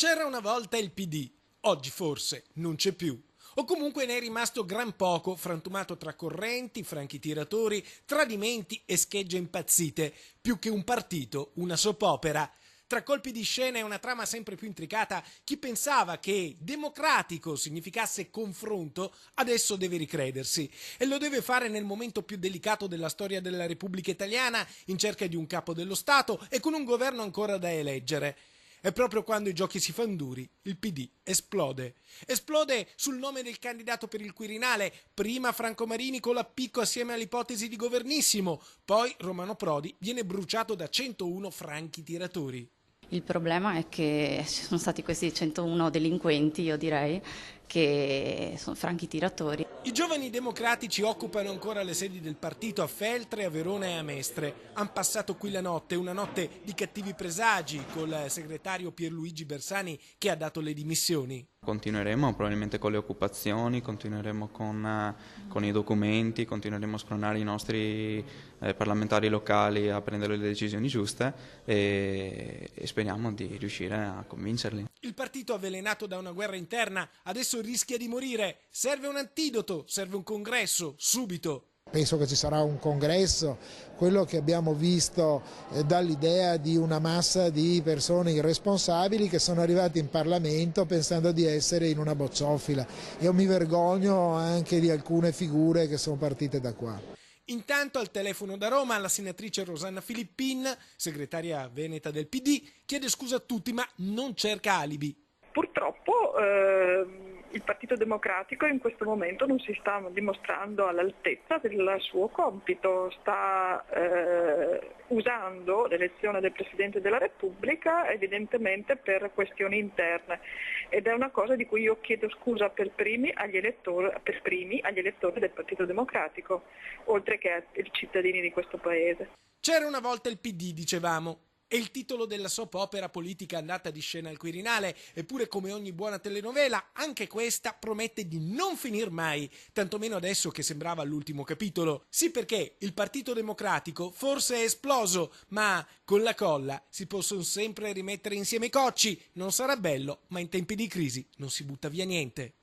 C'era una volta il PD, oggi forse non c'è più. O comunque ne è rimasto gran poco, frantumato tra correnti, franchi tiratori, tradimenti e schegge impazzite. Più che un partito, una soap opera. Tra colpi di scena e una trama sempre più intricata, chi pensava che democratico significasse confronto, adesso deve ricredersi. E lo deve fare nel momento più delicato della storia della Repubblica Italiana, in cerca di un capo dello Stato e con un governo ancora da eleggere. E proprio quando i giochi si fanno duri, il PD esplode. Esplode sul nome del candidato per il Quirinale, prima Franco Marini con l'appicco assieme all'ipotesi di governissimo, poi Romano Prodi viene bruciato da 101 franchi tiratori. Il problema è che ci sono stati questi 101 delinquenti, io direi, che sono franchi tiratori. I giovani democratici occupano ancora le sedi del partito a Feltre, a Verona e a Mestre. Han passato qui la notte, una notte di cattivi presagi, col segretario Pierluigi Bersani che ha dato le dimissioni. Continueremo probabilmente con le occupazioni, continueremo con i documenti, continueremo a spronare i nostri parlamentari locali a prendere le decisioni giuste e speriamo di riuscire a convincerli. Il partito avvelenato da una guerra interna adesso rischia di morire. Serve un antidoto, serve un congresso, subito. Penso che ci sarà un congresso, quello che abbiamo visto dall'idea di una massa di persone irresponsabili che sono arrivati in Parlamento pensando di essere in una bocciofila. Io mi vergogno anche di alcune figure che sono partite da qua. Intanto al telefono da Roma la senatrice Rosanna Filippin, segretaria veneta del PD, chiede scusa a tutti ma non cerca alibi. Purtroppo il Partito Democratico in questo momento non si sta dimostrando all'altezza del suo compito, sta usando l'elezione del Presidente della Repubblica evidentemente per questioni interne ed è una cosa di cui io chiedo scusa per primi agli elettori del Partito Democratico, oltre che ai cittadini di questo Paese. C'era una volta il PD, dicevamo. È il titolo della soap opera politica andata di scena al Quirinale, eppure come ogni buona telenovela, anche questa promette di non finir mai, tantomeno adesso che sembrava l'ultimo capitolo. Sì, perché il Partito Democratico forse è esploso, ma con la colla si possono sempre rimettere insieme i cocci. Non sarà bello, ma in tempi di crisi non si butta via niente.